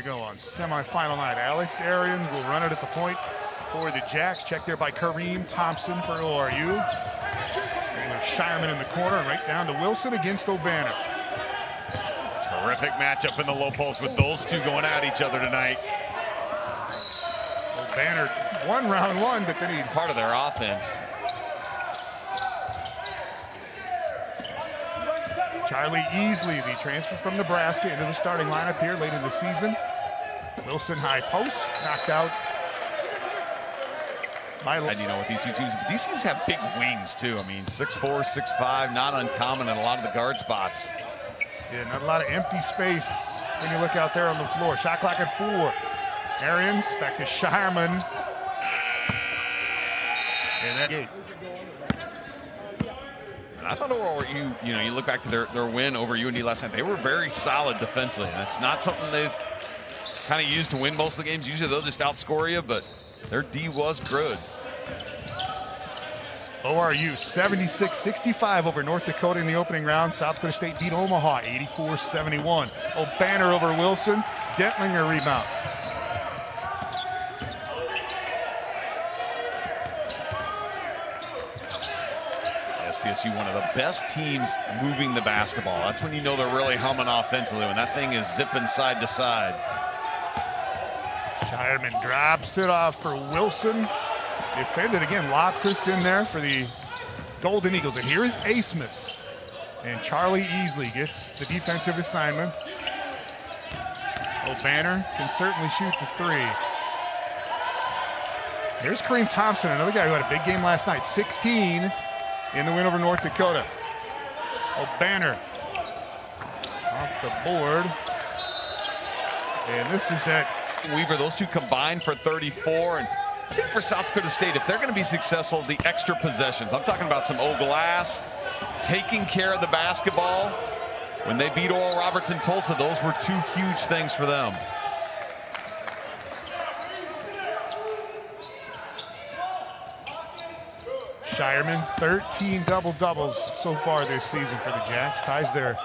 go on semifinal night. Alex Arian will run it at the point for the Jacks. Checked there by Kareem Thompson for ORU. And Shireman in the corner, and right down to Wilson against O'Banner. Terrific matchup in the low post with those two going at each other tonight. O'Banner won round one, but then he part of their offense. Charlie Easley, the transfer from Nebraska, into the starting lineup here late in the season. Wilson high post, knocked out. And you know, with these two teams, these teams have big wings too. I mean, 6'4", 6'5", not uncommon in a lot of the guard spots. Yeah, not a lot of empty space when you look out there on the floor. Shot clock at 4. Arians back to Shireman. And that gate. I thought ORU, you know, you look back to their win over UND last night, they were very solid defensively. And that's not something they've kind of used to win most of the games. Usually they'll just outscore you, but their D was good. ORU 76-65 over North Dakota in the opening round. South Dakota State beat Omaha 84-71. O'Banner over Wilson. Dentlinger rebound. SDSU, one of the best teams moving the basketball. That's when you know they're really humming offensively, when that thing is zipping side to side. Shireman drops it off for Wilson. Defended again. Lotsis in there for the Golden Eagles. And here is Asmus. And Charlie Easley gets the defensive assignment. O'Banner can certainly shoot the 3. Here's Kareem Thompson, another guy who had a big game last night. 16 in the win over North Dakota. O'Banner off the board. And this is that. Weaver, those two combined for 34. And I think for South Dakota State, if they're going to be successful, the extra possessions. I'm talking about some old glass, taking care of the basketball. When they beat Oral Roberts in Tulsa, those were 2 huge things for them. Shireman, 13 double-doubles so far this season for the Jacks. Ties their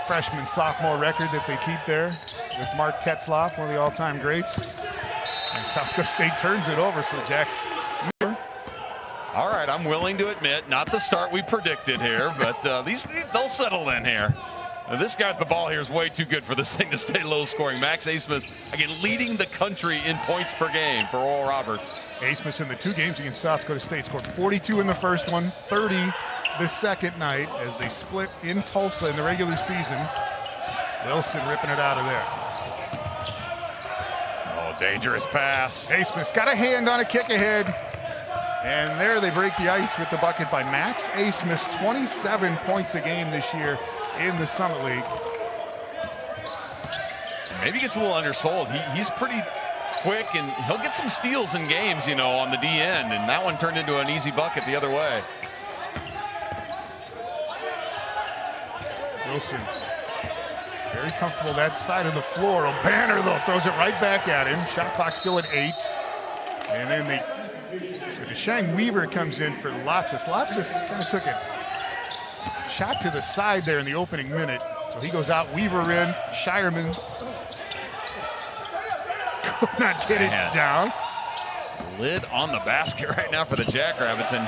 freshman-sophomore record that they keep there with Mark Tetzloff, one of the all-time greats. And South Dakota State turns it over, so the Jacks. All right, I'm willing to admit, not the start we predicted here, but they'll settle in here. Now, this guy with the ball here is way too good for this thing to stay low scoring. Max Asmus, again, leading the country in points per game for Oral Roberts. Asmus in the 2 games against South Dakota State scored 42 in the first one, 30 the second night as they split in Tulsa in the regular season. Wilson ripping it out of there. Oh, dangerous pass. Asmus got a hand on a kick ahead. And there they break the ice with the bucket by Max Asmus. 27 points a game this year in the Summit League. Maybe gets a little undersold. He's pretty quick, and he'll get some steals in games, you know, on the D end. And that one turned into an easy bucket the other way. Wilson very comfortable that side of the floor. O'Banner, though, throws it right back at him. Shot clock still at 8. And then Shang Weaver comes in for Lotsis. Lotsis kind of took a shot to the side there in the opening minute. So he goes out, Weaver in, Shireman could not get it down. Lid on the basket right now for the Jackrabbits, and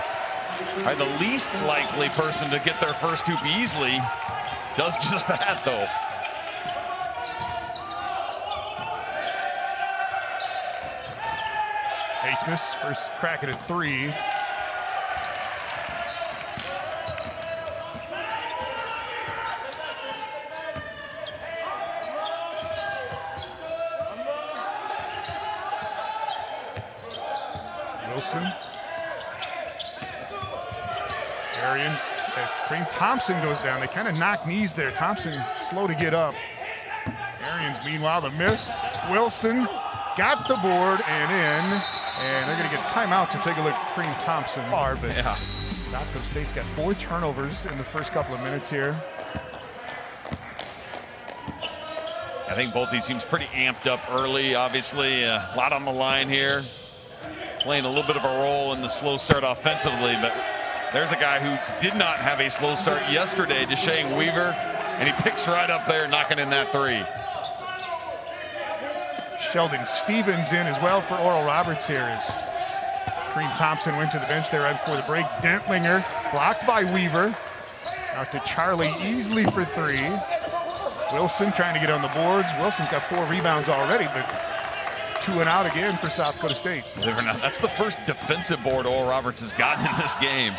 probably the least likely person to get their first hoop easily does just that, though. Asmus first crack at a 3. Wilson. Arians as Kareem Thompson goes down. They kind of knock knees there. Thompson slow to get up. Arians, meanwhile, the miss. Wilson got the board and in. And they're going to get timeout to take a look at Kareem Thompson. But yeah. South Dakota State's got 4 turnovers in the first couple of minutes here. I think both these teams pretty amped up early. Obviously, a lot on the line here. Playing a little bit of a role in the slow start offensively, but there's a guy who did not have a slow start yesterday, Deshane Weaver, and he picks right up there, knocking in that 3. Sheldon Stevens in as well for Oral Roberts here as Kareem Thompson went to the bench there right before the break. Dentlinger blocked by Weaver. Out to Charlie Easley for three. Wilson trying to get on the boards. Wilson's got 4 rebounds already, but 2 and out again for South Dakota State. Believe it or not, that's the first defensive board Oral Roberts has gotten in this game.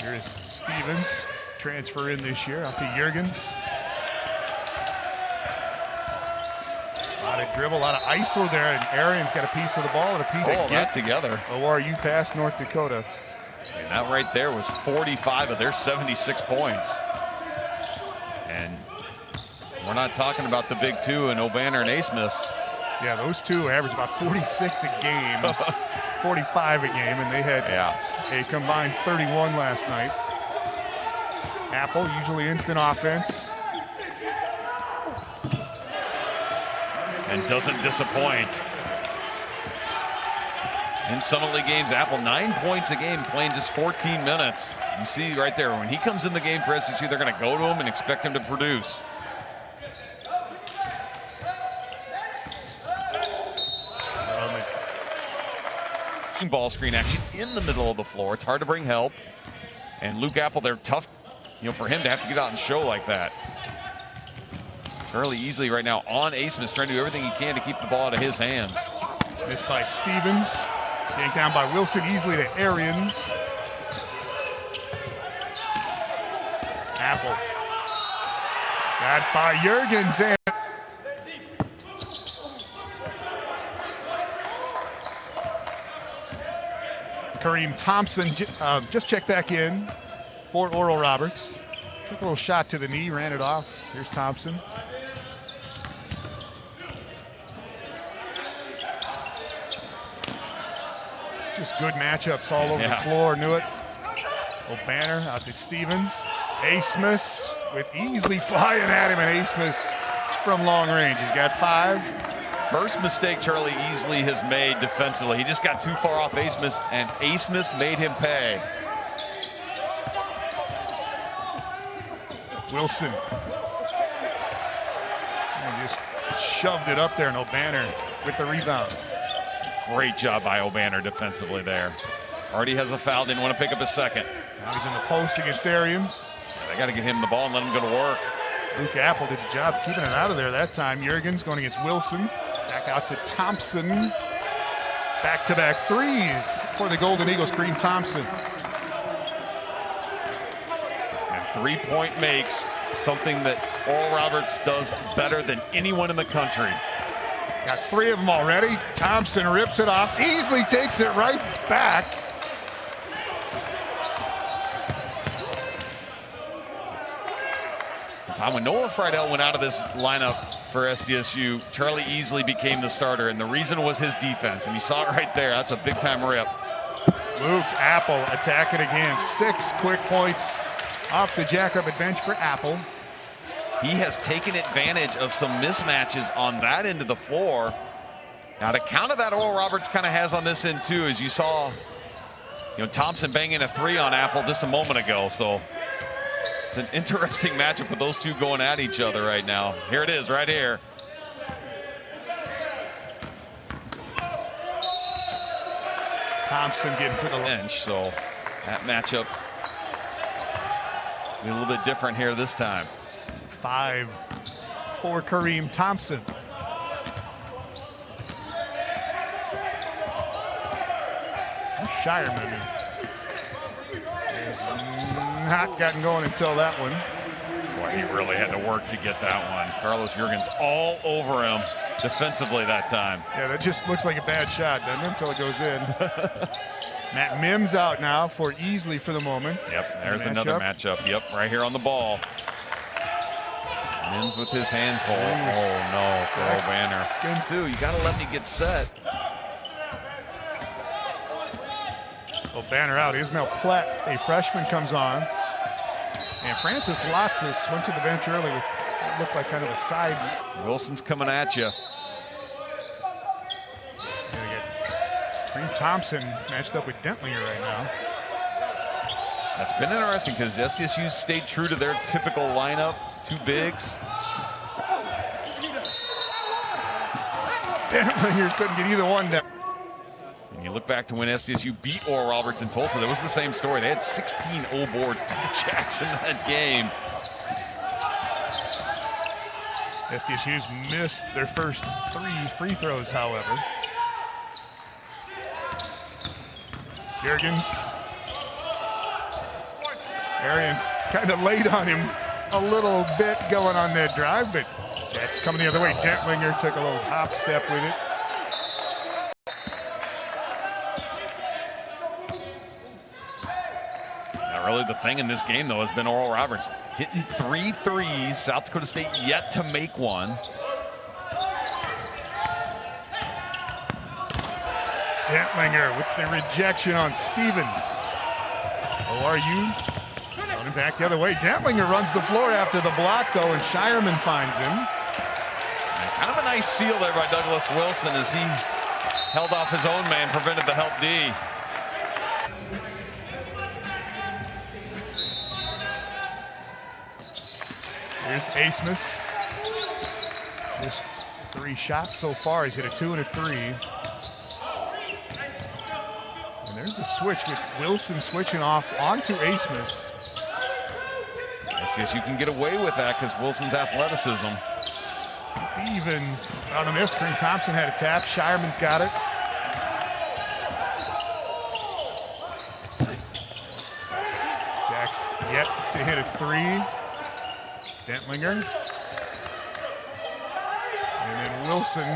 Here is Stevens, transfer in this year, out to Juergens. A lot of dribble, a lot of ISO there, and Arian's got a piece of the ball and a piece of that together. ORU past North Dakota. And that right there was 45 of their 76 points. And we're not talking about the big two in Obanor and Asmus. Yeah, those two average about 46 a game, 45 a game, and they had a combined 31 last night. Apple, usually instant offense. And doesn't disappoint. In Summit League games, Apple 9 points a game, playing just 14 minutes. You see right there, when he comes in the game for SDSU, they're going to go to him and expect him to produce. Ball screen action in the middle of the floor. It's hard to bring help. And Luke Apple, they're tough, for him to have to get out and show like that. Charlie Easley right now on Asmus, trying to do everything he can to keep the ball out of his hands. Missed by Stevens. Yanked down by Wilson, Easley to Arians. Apple. Got by Juergens. And Kareem Thompson just checked back in for Oral Roberts. Took a little shot to the knee, ran it off. Here's Thompson. Just good matchups all over the floor. Knew it. Obanor out to Stevens. Asmus with Easley flying at him, and Asmus from long range. He's got 5. First mistake Charlie Easley has made defensively. He just got too far off Asmus, and Asmus made him pay. Wilson. And just shoved it up there, and Obanor with the rebound. Great job by Obanor defensively there. Already has a foul, didn't want to pick up a second. Now he's in the post against Arians. They got to get him the ball and let him go to work. Luke Apple did the job keeping it out of there that time. Juergens going against Wilson. Back out to Thompson. Back-to-back threes for the Golden Eagles. Kareem Thompson. And 3-point makes, something that Oral Roberts does better than anyone in the country. Got 3 of them already. Thompson rips it off. Easily takes it right back. The time when Noah Friedel went out of this lineup for SDSU, Charlie Easley became the starter, and the reason was his defense. And you saw it right there. That's a big-time rip. Luke Apple attacking again. 6 quick points off the jackrabbit bench for Apple. He has taken advantage of some mismatches on that end of the floor. Now, to counter that, Oral Roberts kind of has on this end too, as you saw, Thompson banging a 3 on Apple just a moment ago. So it's an interesting matchup with those two going at each other right now. Here it is, right here. Thompson getting to the bench, so that matchup will be a little bit different here this time. 5 for Kareem Thompson. Shireman has not gotten going until that one. Boy, he really had to work to get that one. Carlos Juergens all over him defensively that time. Yeah, that just looks like a bad shot, doesn't it, until it goes in. Matt Mims out now for Easley for the moment. Yep, there's another matchup. Yep, right here on the ball. Mims with his hand full. Oh, no, for Obanor. Game 2, you got to let me get set. Obanor out. Ismail Platt, a freshman, comes on. And Francis Lotsis went to the bench early with what looked like kind of a side. Wilson's coming at you. Kareem Thompson matched up with Dentlinger right now. That's been interesting because SDSU stayed true to their typical lineup, 2 bigs. Dentlinger couldn't get either one down. And you look back to when SDSU beat Oral Roberts in Tulsa, that was the same story. They had 16 O boards to the Jacks in that game. SDSU's missed their first 3 free throws, however. Juergens. Arians kind of laid on him a little bit going on that drive, but that's coming the other way. Dentlinger took a little hop step with it. Now, really the thing in this game, though, has been Oral Roberts hitting 3 threes. South Dakota State yet to make one. Dentlinger with the rejection on Stevens. ORU running back the other way. Dentlinger runs the floor after the block, though, and Shireman finds him. Kind of a nice seal there by Douglas Wilson as he held off his own man, prevented the help D. Here's Asmus. Just 3 shots so far. He's hit a 2 and a 3. And there's the switch with Wilson switching off onto Asmus. SDSU can get away with that because Wilson's athleticism. Stevens on the miss. Kareem Thompson had a tap. Shireman's got it. Jacks yet to hit a 3. Dentlinger. And then Wilson.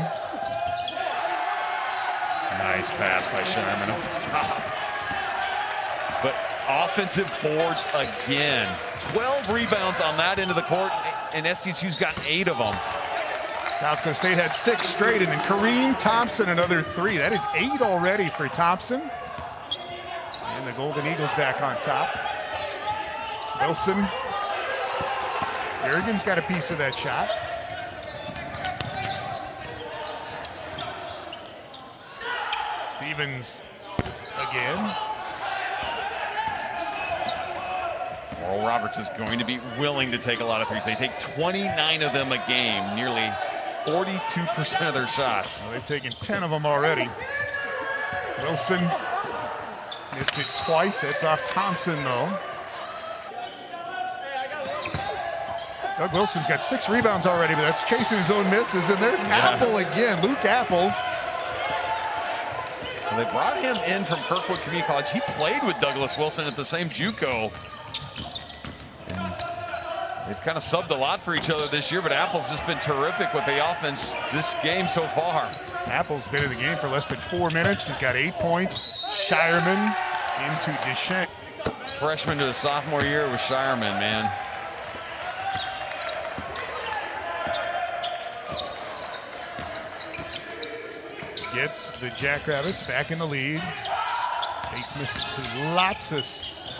Nice pass by Shireman over the top. But offensive boards again. 12 rebounds on that end of the court, and SDSU's gotten 8 of them. South Dakota State had 6 straight, and then Kareem Thompson another 3. That is 8 already for Thompson. And the Golden Eagles back on top. Wilson. Juergens got a piece of that shot. Stevens again. Oral Roberts is going to be willing to take a lot of threes. They take 29 of them a game, nearly 42% of their shots. Well, they've taken 10 of them already. Wilson missed it twice. That's off Thompson, though. Doug Wilson's got 6 rebounds already, but that's chasing his own misses. And there's Apple again, Luke Apple. Well, they brought him in from Kirkwood Community College. He played with Douglas Wilson at the same JUCO. And they've kind of subbed a lot for each other this year, but Apple's just been terrific with the offense this game so far. Apple's been in the game for less than 4 minutes. He's got 8 points. Shireman into Deschamps. Freshman to the sophomore year with Shireman, man. Gets the Jackrabbits back in the lead. Asmus to Latsis.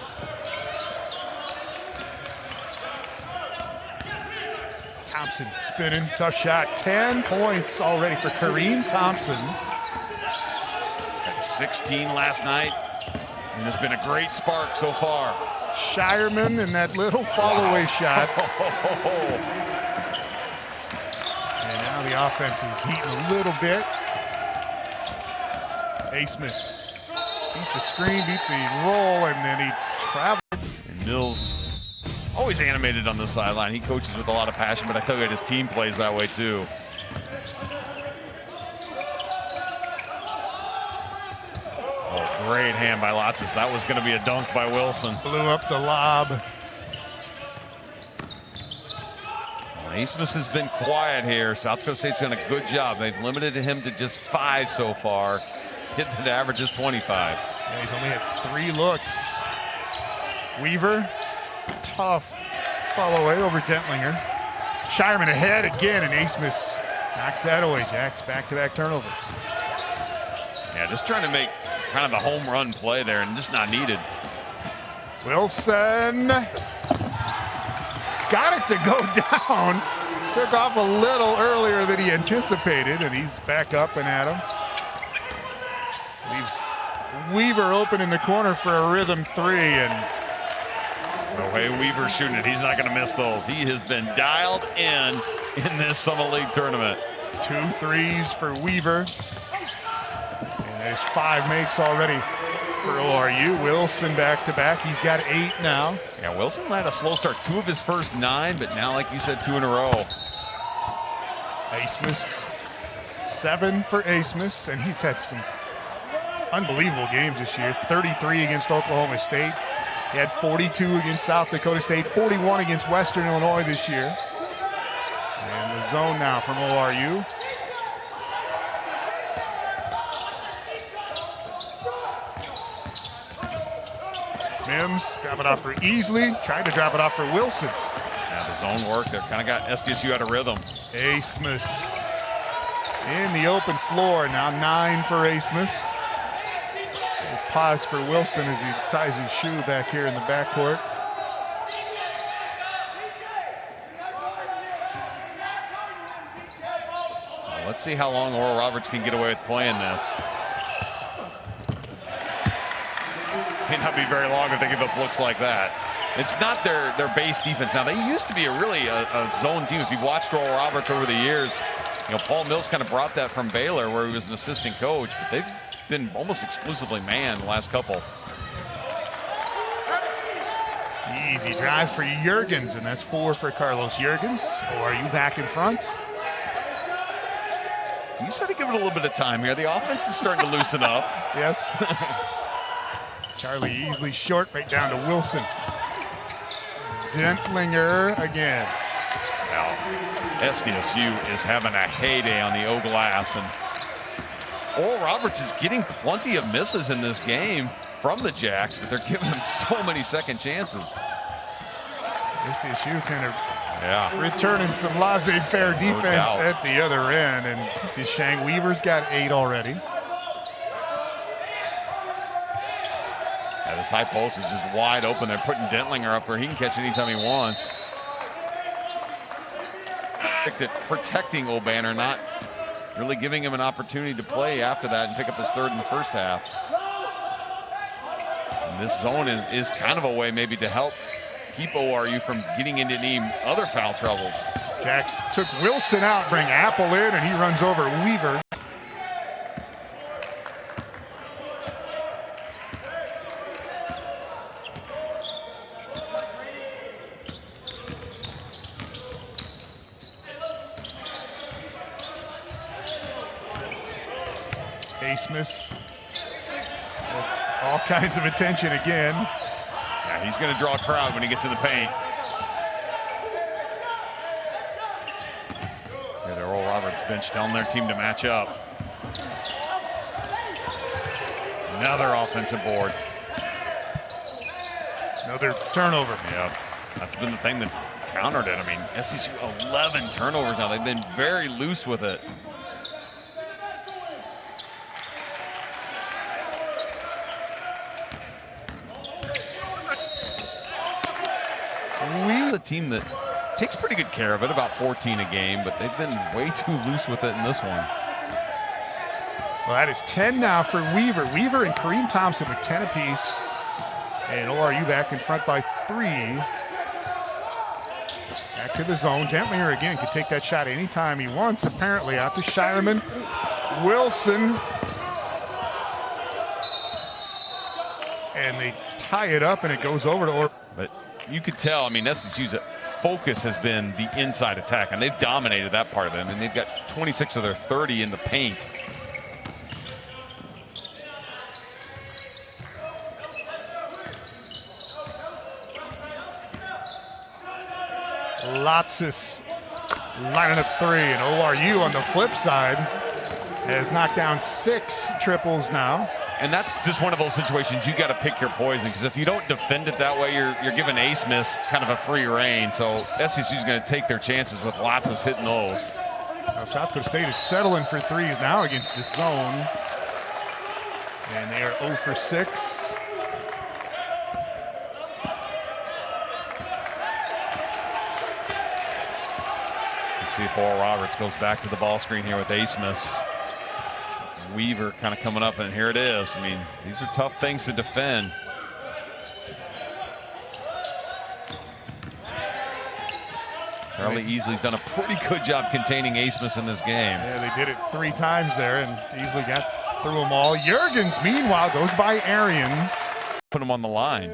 Thompson spinning, tough shot. 10 points already for Kareem Thompson. Had 16 last night, and it's been a great spark so far. Shireman and that little fall-away shot. And now the offense is heating a little bit. Asmus beat the screen, beat the roll, and then he traveled. And Mills always animated on the sideline. He coaches with a lot of passion, but I tell you, his team plays that way too. Oh, great hand by Latsis. That was going to be a dunk by Wilson. Blew up the lob. Asmus has been quiet here. South Dakota State's done a good job. They've limited him to just 5 so far. Getting the average is 25. Yeah, he's only had 3 looks. Weaver, tough follow away over Dentlinger. Shireman ahead again, and Asmus knocks that away. Jacks back-to-back turnovers. Yeah, just trying to make kind of a home run play there, and just not needed. Wilson got it to go down. Took off a little earlier than he anticipated, and he's back up and at him. Leaves Weaver open in the corner for a rhythm 3, and The way Weaver's shooting it, he's not going to miss those. He has been dialed in this Summit League tournament. 2 threes for Weaver. And there's 5 makes already for ORU. Wilson back-to-back. He's got 8 now. Yeah, Wilson had a slow start. 2 of his first 9, but now, like you said, 2 in a row. Asmus, 7 for Asmus, and he's had some unbelievable games this year. 33 against Oklahoma State. He had 42 against South Dakota State, 41 against Western Illinois this year. And the zone now from ORU. Mims, drop it off for Easley. Tried to drop it off for Wilson. Yeah, the zone work there kind of got SDSU out of rhythm. Asmus in the open floor. Now 9 for Asmus. Pause for Wilson as he ties his shoe back here in the backcourt. Well, let's see how long Oral Roberts can get away with playing this. May not be very long if they give up looks like that. It's not their base defense. Now, they used to be a zone team. If you've watched Oral Roberts over the years, Paul Mills kind of brought that from Baylor where he was an assistant coach, but they've been almost exclusively man the last couple. Easy drive for Juergens, and that's 4 for Carlos Juergens. ORU back in front. You said to give it a little bit of time here. The offense is starting to loosen up. Yes. Charlie Easley short right down to Wilson. Dentlinger again. Now, SDSU is having a heyday on the O glass, and Oral Roberts is getting plenty of misses in this game from the Jacks, but they're giving him so many second chances. SDSU kind of returning some laissez-faire defense at the other end, and Deshang Weaver's got 8 already. Yeah, this high post is just wide open. They're putting Dentlinger up where he can catch anytime he wants. Protecting Obanor, not really giving him an opportunity to play after that and pick up his 3rd in the first half. And this zone is kind of a way maybe to help keep ORU from getting into any other foul troubles. Jacks took Wilson out, bring Apple in, and he runs over Weaver. Asmus, all kinds of attention again. Yeah, he's going to draw a crowd when he gets in the paint. Here, the Oral Roberts bench telling their team to match up. Another offensive board. Another turnover. Yep, that's been the thing that's countered it. I mean, SDSU 11 turnovers now. They've been very loose with it. The team that takes pretty good care of it, about 14 a game, but they've been way too loose with it in this one. Well, that is 10 now for Weaver. Weaver and Kareem Thompson with 10 apiece. And ORU back in front by 3. Back to the zone. Dentlinger again can take that shot anytime he wants, apparently. Out to Shireman. Wilson. And they tie it up, and it goes over to ORU. But you could tell, I mean, SDSU's focus has been the inside attack, and they've dominated that part of it. I mean, they've got 26 of their 30 in the paint. Lotsis lining up 3, and ORU on the flip side has knocked down 6 triples now. And that's just one of those situations you got to pick your poison, because if you don't defend it that way, you're giving Asmus kind of a free reign. So SDSU is going to take their chances with Lotsis hitting those. Now South Dakota State is settling for 3s now against this zone, and they are 0 for 6. Let's see if Oral Roberts goes back to the ball screen here with Asmus. Weaver kind of coming up, and here it is. I mean, these are tough things to defend. Charlie Easley's done a pretty good job containing Asmus in this game. Yeah, they did it 3 times there, and Easley got through them all. Jurgens, meanwhile, goes by Arians. Put him on the line.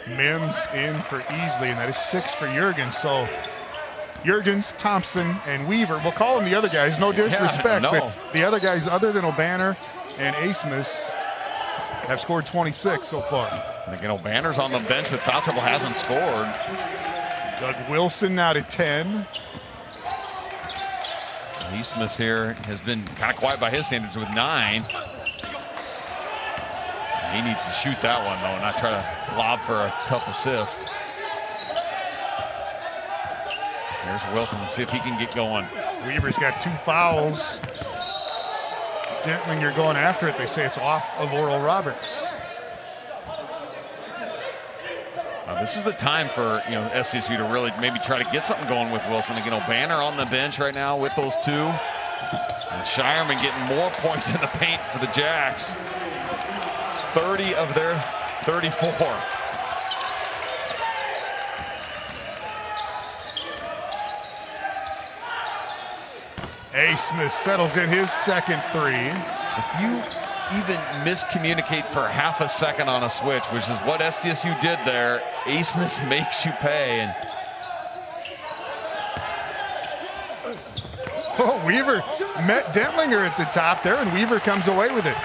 Mims in for Easley, and that is 6 for Jurgens. So Jurgens, Thompson, and Weaver. We'll call them the other guys. No disrespect, but the other guys other than O'Banner and Asmus have scored 26 so far. And again, O'Banner's on the bench with foul trouble, hasn't scored. Doug Wilson now to 10. Asmus here has been kind of quiet by his standards with 9. He needs to shoot that one, though, not try to lob for a tough assist. There's Wilson. Let's see if he can get going. Weaver's got 2 fouls. Dentlinger going after it. They say it's off of Oral Roberts. This is the time for SDSU to really maybe try to get something going with Wilson. Again, O'Banner on the bench right now with those 2. And Shireman getting more points in the paint for the Jacks. 30 of their 34. Asmus settles in his second 3. If you even miscommunicate for half a second on a switch, which is what SDSU did there, Asmus makes you pay. And Weaver met Dentlinger at the top there, and Weaver comes away with it.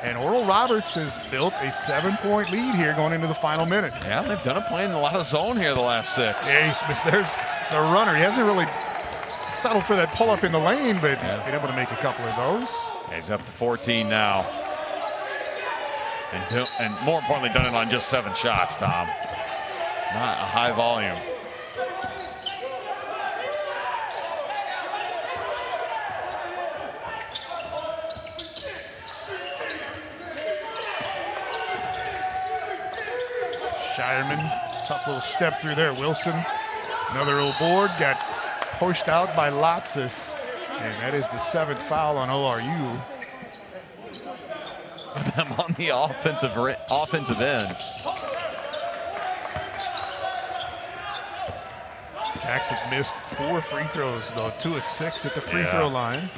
And Oral Roberts has built a 7-point lead here going into the final minute. Yeah, they've done it playing a lot of zone here the last 6. Asmus, there's the runner. He hasn't really settled for that pull-up in the lane, but he's been able to make a couple of those. He's up to 14 now. And more importantly, done it on just 7 shots, Tom. Not a high volume. Shireman, tough little step through there. Wilson, another little board, got pushed out by Lotsis, and that is the 7th foul on ORU. Them on the offensive end. Jacks have missed 4 free throws, though. 2 of 6 at the free throw line.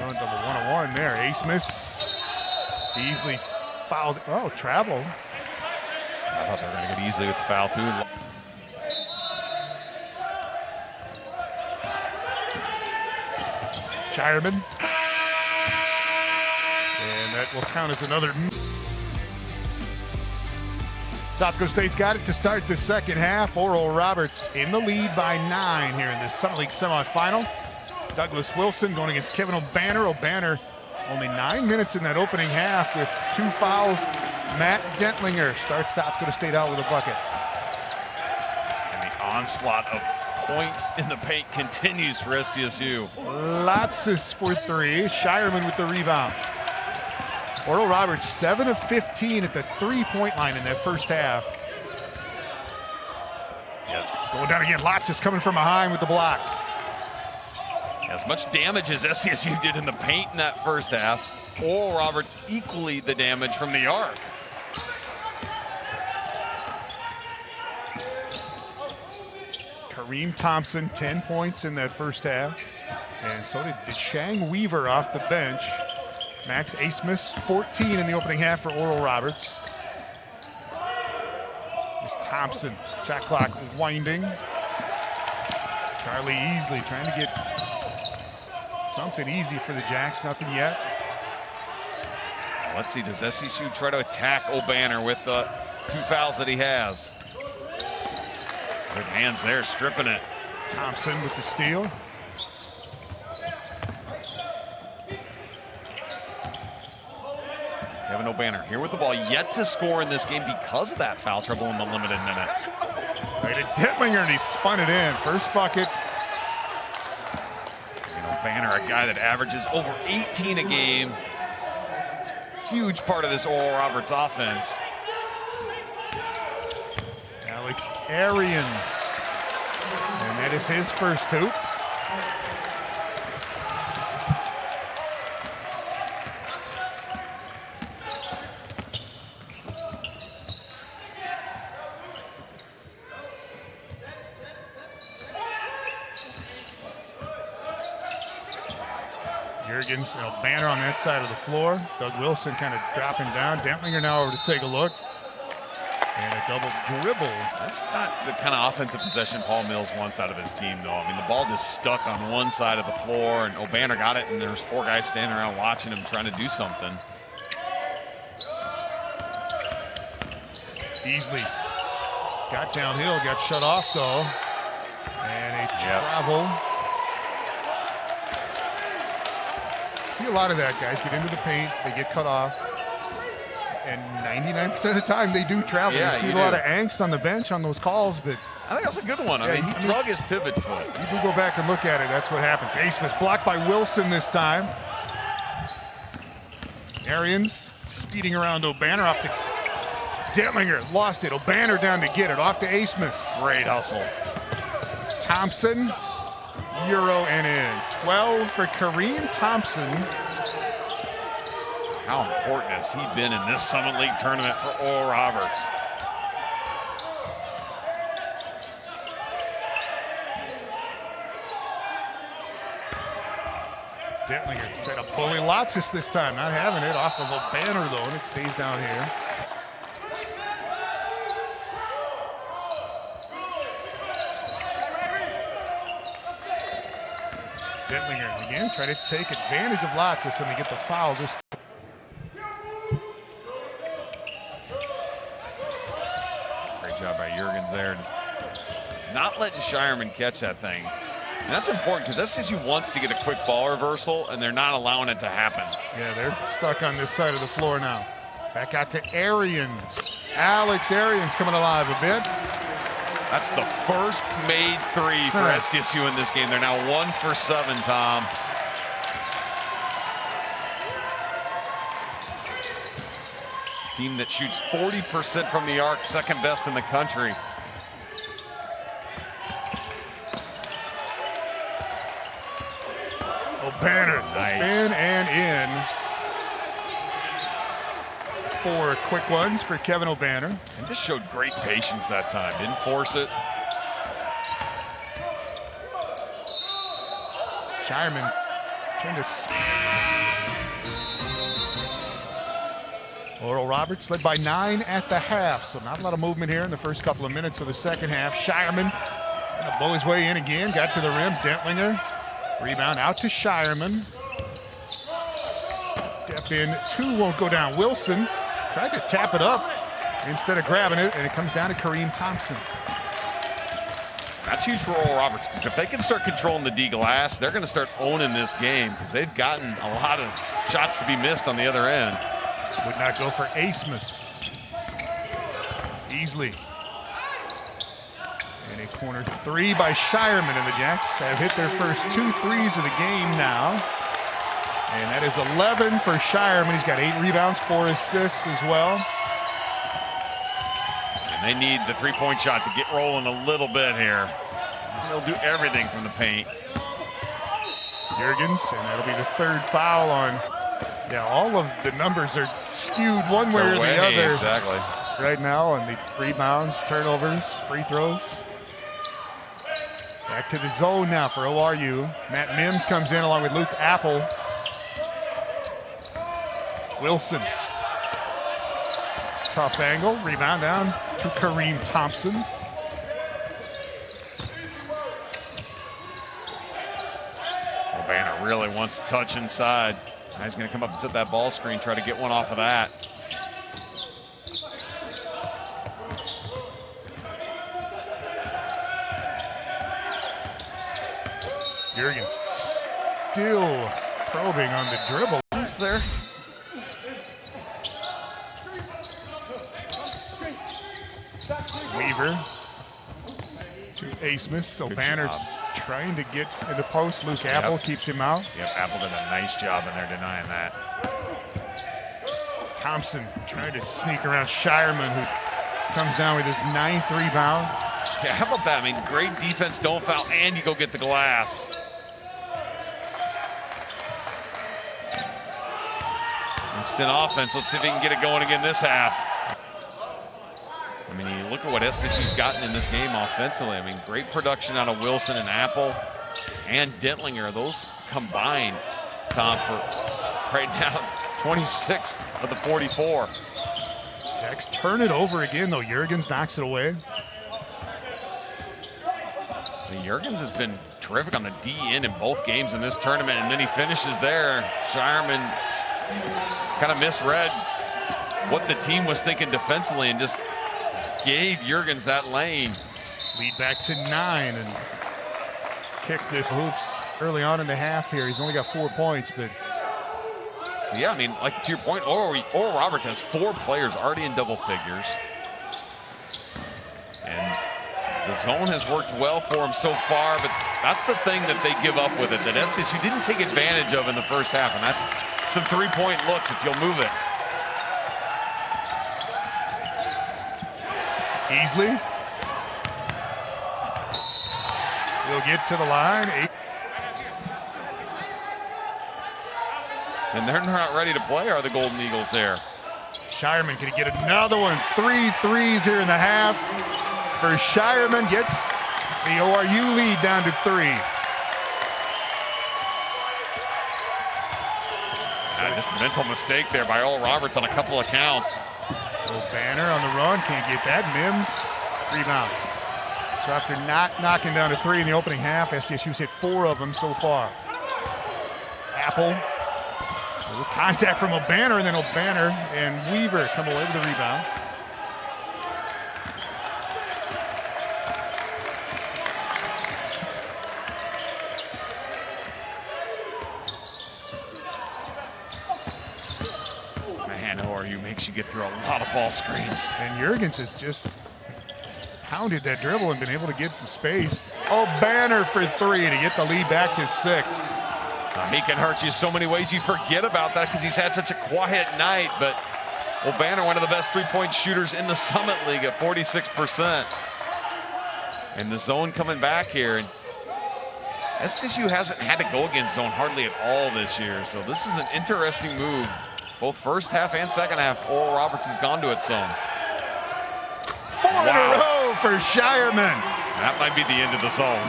Going double 1-on-1 there. Asmus easily fouled. Oh, travel. I thought they were going to get easily with the foul, too. Shireman. And that will count as another. South Dakota State's got it to start the second half. Oral Roberts in the lead by 9 here in the Sun League semifinal. Douglas Wilson going against Kevin O'Banner. O'Banner only 9 minutes in that opening half with 2 fouls. Matt Dentlinger starts South Dakota State out with a bucket. And the onslaught of points in the paint continues for SDSU. Lotsis for 3. Shireman with the rebound. Oral Roberts 7 of 15 at the 3-point line in that first half. Going down again. Lotsis coming from behind with the block. As much damage as SDSU did in the paint in that first half, Oral Roberts equally the damage from the arc. Kareem Thompson, 10 points in that first half. And so did Deshang Weaver off the bench. Max Asmus, 14 in the opening half for Oral Roberts. There's Thompson, shot clock winding. Charlie Easley trying to get something easy for the Jacks, nothing yet. Let's see, does SDSU try to attack O'Banner with the 2 fouls that he has? Good hands there, stripping it. Thompson with the steal. Kevin O'Banner here with the ball, yet to score in this game because of that foul trouble in the limited minutes. Right to Dentlinger, and he spun it in. First bucket. And O'Banner, a guy that averages over 18 a game. Huge part of this Oral Roberts offense. Alex Arians. And that is his first hoop. Jurgens and a banner on that side of the floor. Doug Wilson kind of dropping down. Dentlinger now over to take a look. And a double dribble. That's not the kind of offensive possession Paul Mills wants out of his team, though. I mean, the ball just stuck on one side of the floor, and O'Banner got it, and there's 4 guys standing around watching him trying to do something. Beasley got downhill, got shut off, though. And a travel. See a lot of that, guys. Get into the paint, they get cut off. And 99% of the time they do travel. Yeah, you see a lot of angst on the bench on those calls, but I think that's a good one. I mean, he drug his pivot foot. You can go back and look at it. That's what happens. Ace blocked by Wilson this time. Arians speeding around O'Banner off to Dentlinger. Lost it. O'Banner down to get it. Off to Asmus. Great hustle. Thompson. Euro and in. 12 for Kareem Thompson. How important has he been in this Summit League tournament for Oral Roberts? Dentlinger tried to bully Lotsis this time, not having it. Off of O'Banner though, and it stays down here. Dentlinger again trying to take advantage of Lotsis, and they get the foul. Just job by Jurgens there, just not letting Shireman catch that thing. And that's important because SDSU wants to get a quick ball reversal, and they're not allowing it to happen. Yeah, they're stuck on this side of the floor now. Back out to Arians. Alex Arians coming alive a bit. That's the first made 3 for SDSU in this game. They're now 1 for 7, Tom. Team that shoots 40% from the arc, second best in the country. O'Banner, spin and in. 4 quick ones for Kevin O'Banner. And just showed great patience that time. Didn't force it. Shireman trying to... Oral Roberts led by 9 at the half, so not a lot of movement here in the first couple of minutes of the second half. Shireman gonna blow his way in again, got to the rim. Dentlinger, rebound out to Shireman. Step in, 2 won't go down. Wilson tried to tap it up instead of grabbing it, and it comes down to Kareem Thompson. That's huge for Oral Roberts, because if they can start controlling the D glass, they're going to start owning this game, because they've gotten a lot of shots to be missed on the other end. Would not go for Asmus. Beasley. And a corner 3 by Shireman, and the Jacks have hit their first 2 threes of the game now. And that is 11 for Shireman. He's got 8 rebounds, 4 assists as well. And they need the three-point shot to get rolling a little bit here. They'll do everything from the paint. Jurgens, and that'll be the 3rd foul on. Yeah, all of the numbers are skewed one way or the other. Exactly. Right now on the rebounds, turnovers, free throws. Back to the zone now for ORU. Matt Mims comes in along with Luke Apple. Wilson. Tough angle, rebound down to Kareem Thompson. O'Banner really wants to touch inside. Now he's going to come up and set that ball screen, try to get one off of that. Jurgens still probing on the dribble. Who's there? Weaver to Asmus. So Banner trying to get in the post. Luke Apple keeps him out. Yep, Apple did a nice job in there denying that. Thompson trying to sneak around Shireman, who comes down with his 9th rebound. Yeah, how about that? I mean, great defense, don't foul, and you go get the glass. Instant offense. Let's see if he can get it going again this half. I mean, you look at what SDSU's gotten in this game offensively. I mean, great production out of Wilson and Apple and Dentlinger. Those combined Tom, for right now 26 of the 44. Jacks turn it over again, though. Jurgens knocks it away. Jurgens has been terrific on the D end in both games in this tournament, and then he finishes there. Shireman kind of misread what the team was thinking defensively and just gave Jurgens that lane. Lead back to 9 and kick this hoops early on in the half here. He's only got 4 points, but yeah, I mean, like to your point, Oral Roberts has 4 players already in double figures. And the zone has worked well for him so far, but that's the thing that they give up with it, that SDSU didn't take advantage of in the first half, and that's some three-point looks if you'll move it. Easley will get to the line. And they're not ready to play, are the Golden Eagles there? Shireman can get another one. 3 threes here in the half. For Shireman, gets the ORU lead down to 3. Just a mental mistake there by Oral Roberts on a couple of counts. Banner on the run, can't get that. Mims, rebound. So after not knocking down to 3 in the opening half, SDSU's hit 4 of them so far. Apple, a little contact from O'Banner, and then O'Banner and Weaver come away with the rebound. ORU makes you get through a lot of ball screens. And Jurgens has just pounded that dribble and been able to get some space. O'Banner for 3 to get the lead back to 6. He can hurt you so many ways. You forget about that because he's had such a quiet night. But O'Banner, one of the best three-point shooters in the Summit League at 46%. And the zone coming back here. And SDSU hasn't had to go against zone hardly at all this year. So this is an interesting move. Both first half and second half, Oral Roberts has gone to its zone. 4 in a row for Shireman. That might be the end of the zone.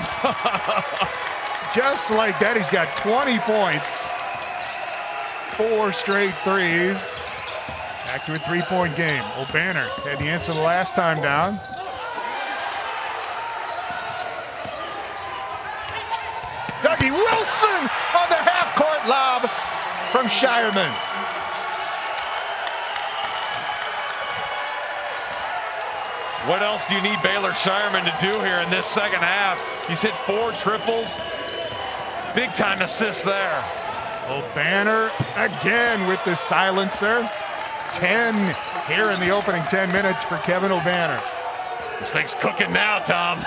Just like that, he's got 20 points. 4 straight threes. Back to a 3-point game. O'Banner had the answer the last time down. Dougie Wilson on the half-court lob from Shireman. What else do you need Baylor Shireman to do here in this second half? He's hit 4 triples. Big time assist there. O'Banner again with the silencer. 10 here in the opening 10 minutes for Kevin O'Banner. This thing's cooking now, Tom.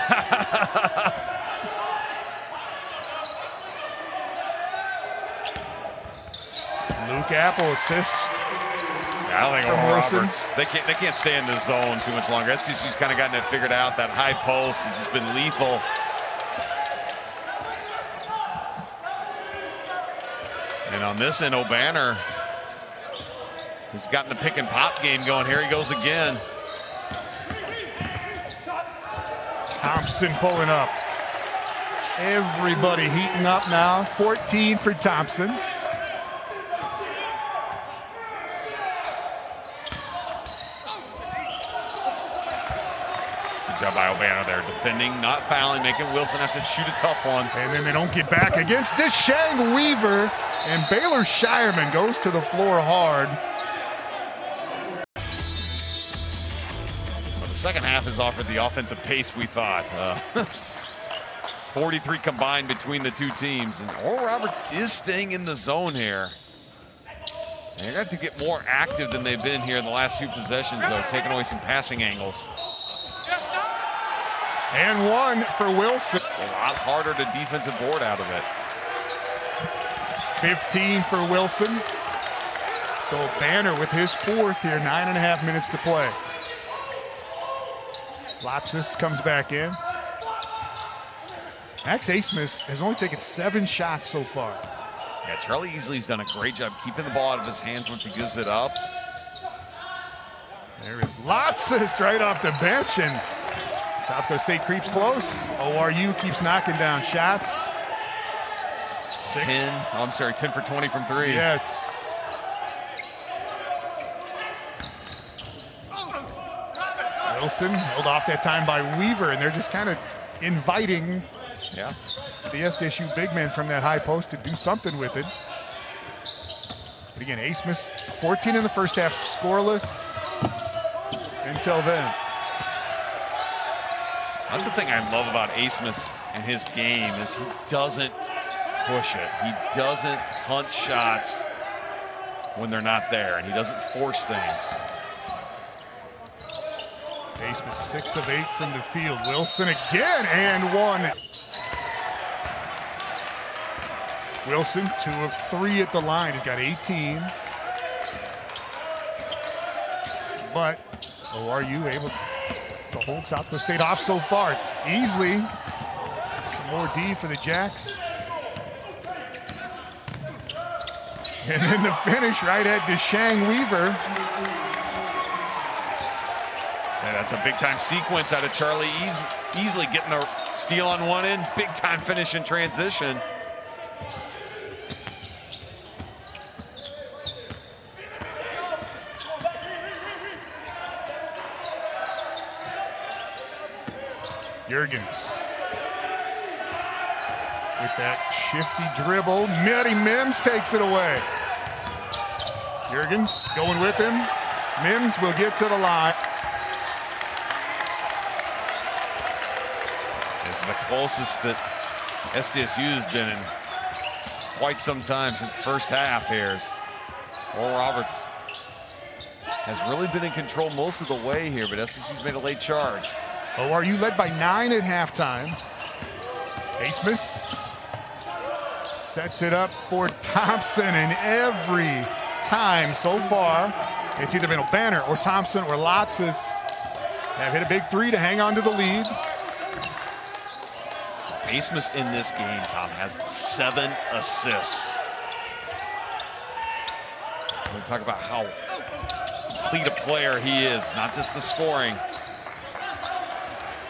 Luke Apple assists. I don't think Oral Roberts, they can't stay in this zone too much longer. SDSU's kind of gotten it figured out. That high post has just been lethal. And on this end, O'Banner has gotten the pick and pop game going. Here he goes again. Thompson pulling up. Everybody heating up now. 14 for Thompson. Job by O'Banner there, defending, not fouling, making Wilson have to shoot a tough one. And then they don't get back against Deshang Weaver, and Baylor Shireman goes to the floor hard. Well, the second half has offered the offensive pace we thought. 43 combined between the two teams, and Oral Roberts is staying in the zone here. They got to get more active than they've been here in the last few possessions, though, taking away some passing angles. And 1 for Wilson. A lot harder to defensive board out of it. 15 for Wilson. So Banner with his 4th here, 9.5 minutes to play. Lotsis comes back in. Max Asmus has only taken 7 shots so far. Yeah, Charlie Easley's done a great job keeping the ball out of his hands once he gives it up. There is Lotsis right off the bench, and South Dakota State creeps close. ORU keeps knocking down shots. 10. Oh, I'm sorry, 10 for 20 from 3. Yes. Wilson held off that time by Weaver, and they're just kind of inviting the SDSU big men from that high post to do something with it. But again, A. Smith, 14 in the first half, scoreless until then. That's the thing I love about A. Smith and his game is he doesn't push it. He doesn't hunt shots when they're not there, and he doesn't force things. A. Smith 6 of 8 from the field. Wilson again and 1. Wilson 2 of 3 at the line. He's got 18. But ORU able to hold South Dakota State off so far easily. Some more D for the Jacks. And then the finish right at Deshang Weaver. Yeah, that's a big-time sequence out of Charlie. Easily getting a steal on one end. Big-time finish in transition. Juergens with that shifty dribble. Matty Mims takes it away. Juergens going with him. Mims will get to the line. It's the closest that SDSU has been in quite some time since the first half here. Oral Roberts has really been in control most of the way here, but SDSU's made a late charge. ORU led by 9 at halftime. A. Smith sets it up for Thompson, and every time so far, it's either been O'Banner or Thompson or Lotsis have hit a big 3 to hang on to the lead. A. Smith in this game, Tom, has 7 assists. We're talk about how complete a player he is, not just the scoring.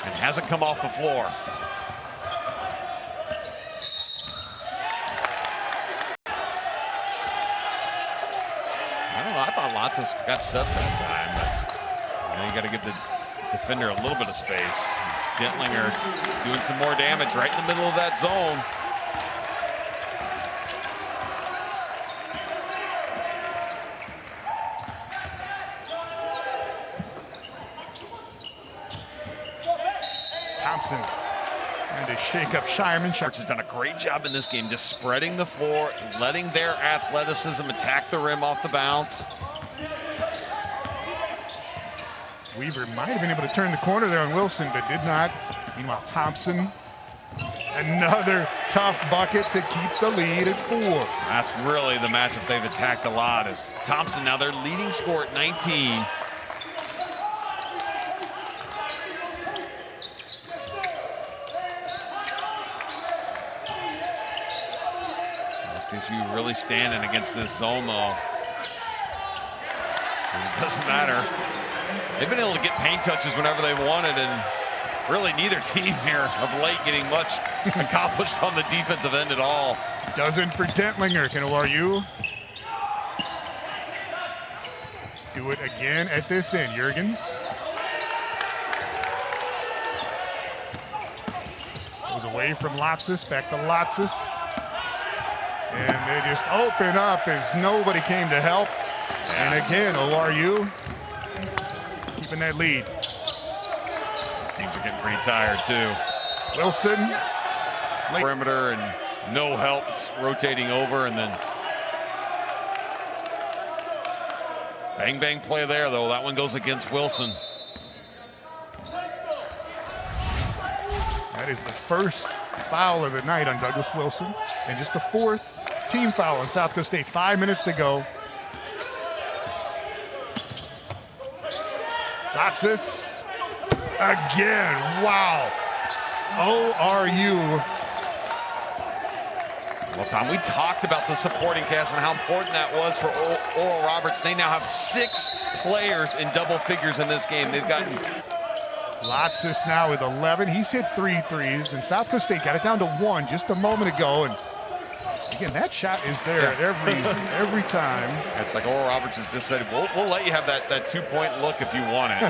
And hasn't come off the floor. I don't know. I thought Lotsis got set that time, but you got to give the defender a little bit of space. Dentlinger doing some more damage right in the middle of that zone. Thompson trying to shake up Shireman. Sharks has done a great job in this game, just spreading the floor, letting their athleticism attack the rim off the bounce. Weaver might have been able to turn the corner there on Wilson, but did not. Meanwhile, Thompson, another tough bucket to keep the lead at 4. That's really the matchup they've attacked a lot. Is Thompson now their leading scorer at 19. SDSU really standing against this zone, though. It doesn't matter. They've been able to get paint touches whenever they wanted, and really neither team here of late getting much accomplished on the defensive end at all. Doesn't for Dentlinger. Can ORU do it again at this end? Juergens goes away from Lotsis, back to Lotsis. And they just open up as nobody came to help. And again, ORU keeping that lead. Teams are getting pretty tired, too. Wilson. Perimeter and no help rotating over, and then bang, bang play there, though. That one goes against Wilson. That is the first foul of the night on Douglas Wilson, and just the 4th team foul on South Dakota State. 5 minutes to go. Lotsis again. Wow. ORU. Well, Tom, we talked about the supporting cast and how important that was for Oral Roberts. They now have 6 players in double figures in this game. They've gotten Lotsis now with 11. He's hit 3 threes, and South Dakota State got it down to 1 just a moment ago. And Again, that shot is there every time. It's like Oral Roberts has just said, we'll let you have that 2-point look if you want it.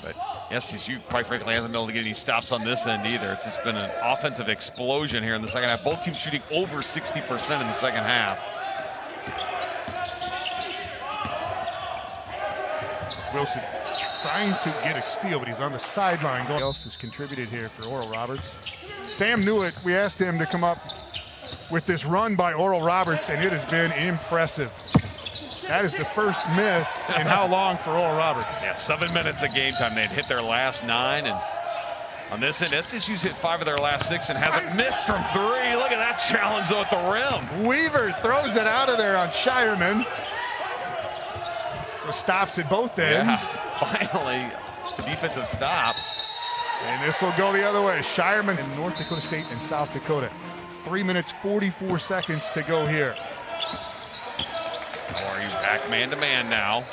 But SDSU, quite frankly, hasn't been able to get any stops on this end either. It's just been an offensive explosion here in the second half. Both teams shooting over 60% in the second half. Wilson trying to get a steal, but he's on the sideline. Who else has contributed here for Oral Roberts? Sam Newitt, we asked him to come up with this run by Oral Roberts, and it has been impressive. That is the first miss in how long for Oral Roberts? Yeah, 7 minutes of game time. They'd hit their last 9, and on this end, SDSU's hit 5 of their last 6 and hasn't missed from 3. Look at that challenge, though, at the rim. Weaver throws it out of there on Shireman. So stops at both ends. Yeah, finally, the defensive stop. And this will go the other way. Shireman in North Dakota State and South Dakota. 3 minutes, 44 seconds to go here. How are you back man-to-man now?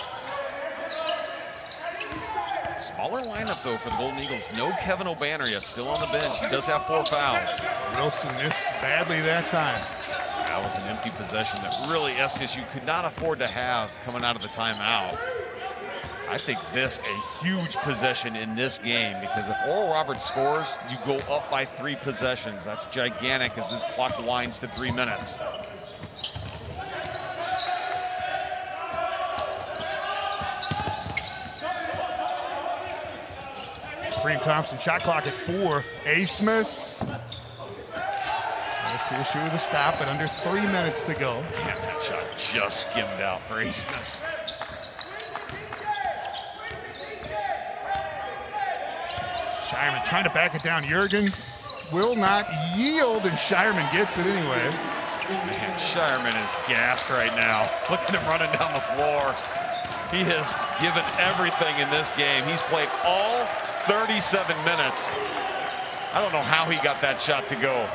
Smaller lineup, though, for the Golden Eagles. No Kevin O'Banner yet, still on the bench. He does have 4 fouls. Wilson missed badly that time. That was an empty possession that really SDSU could not afford to have coming out of the timeout. I think this a huge possession in this game, because if Oral Roberts scores, you go up by 3 possessions. That's gigantic as this clock winds to 3 minutes. Kareem Thompson, shot clock at 4. Asmus. SDSU with a stop, but under 3 minutes to go. Yeah, that shot just skimmed out for Asmus. Shireman trying to back it down. Jurgens will not yield, and Shireman gets it anyway. Man, Shireman is gassed right now. Look at him running down the floor. He has given everything in this game. He's played all 37 minutes. I don't know how he got that shot to go.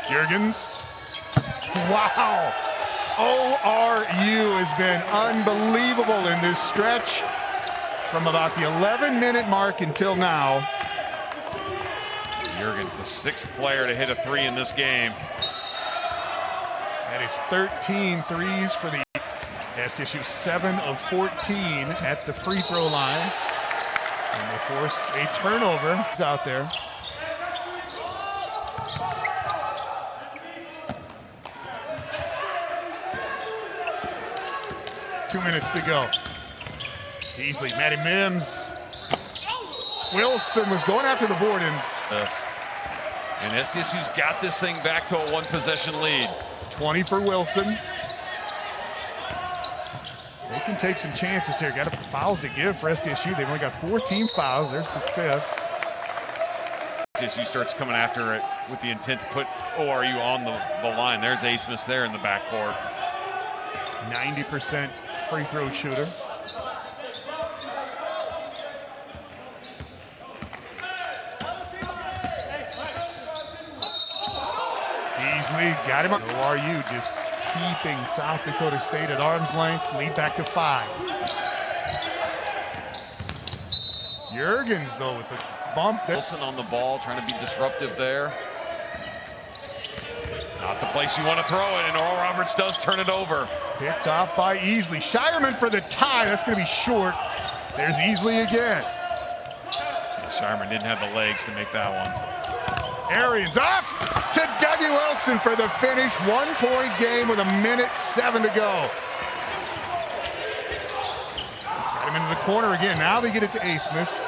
Jurgens. Wow. ORU has been unbelievable in this stretch from about the 11-minute mark until now. Jurgens, the 6th player to hit a 3 in this game. That is 13 threes for the SDSU, 7 of 14 at the free throw line. And they force a turnover. It's out there. Two minutes to go. Easily, Matty Mims. Wilson was going after the board. And SDSU's got this thing back to a 1-possession lead. 20 for Wilson. They can take some chances here. Got fouls to give for SDSU. They've only got 14 fouls. There's the 5th. SDSU starts coming after it with the intent to put ORU on the line. There's Asmus there in the backcourt. 90% free throw shooter. Beasley got him up. ORU just keeping South Dakota State at arm's length. Lead back to 5. Jurgens, though, with the bump. Wilson on the ball, trying to be disruptive there. Not the place you want to throw it, and Oral Roberts does turn it over. Picked off by Easley. Shireman for the tie. That's going to be short. There's Easley again. Shireman didn't have the legs to make that one. Arians off to W. Wilson for the finish. 1-point game with 1:07 to go. Got him into the corner again. Now they get it to Asmus.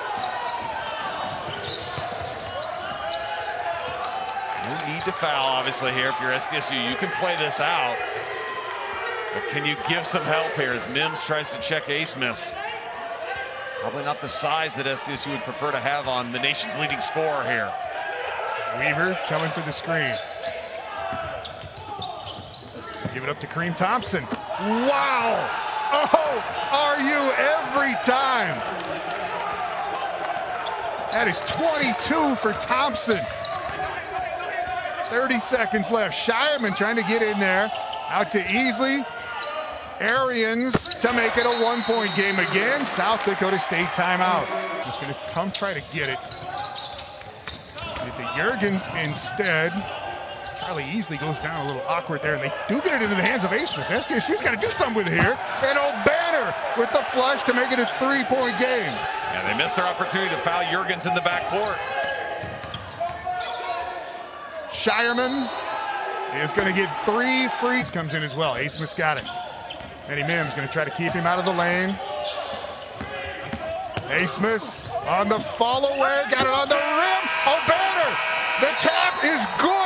No need to foul, obviously, here if you're SDSU. You can play this out. But can you give some help here as Mims tries to check Asmus? Probably not the size that SDSU would prefer to have on the nation's leading scorer here. Weaver coming for the screen. Give it up to Kareem Thompson. Wow! Oh, RU every time. That is 22 for Thompson. 30 seconds left. Shireman trying to get in there. Out to Easley. Arians to make it a 1-point game again. South Dakota State timeout. Just going to come try to get it. Get to Jurgens instead. Charlie Easley goes down a little awkward there, and they do get it into the hands of Asmus. SDSU's got to do something with it here. And O'Banner with the flush to make it a 3-point game. Yeah, they missed their opportunity to foul Jurgens in the backcourt. Shireman is going to get 3 free. Comes in as well. Asmus got it. Eddie Mims going to try to keep him out of the lane. Asmus on the follow away. Got it on the rim. O'Banner. The tap is good.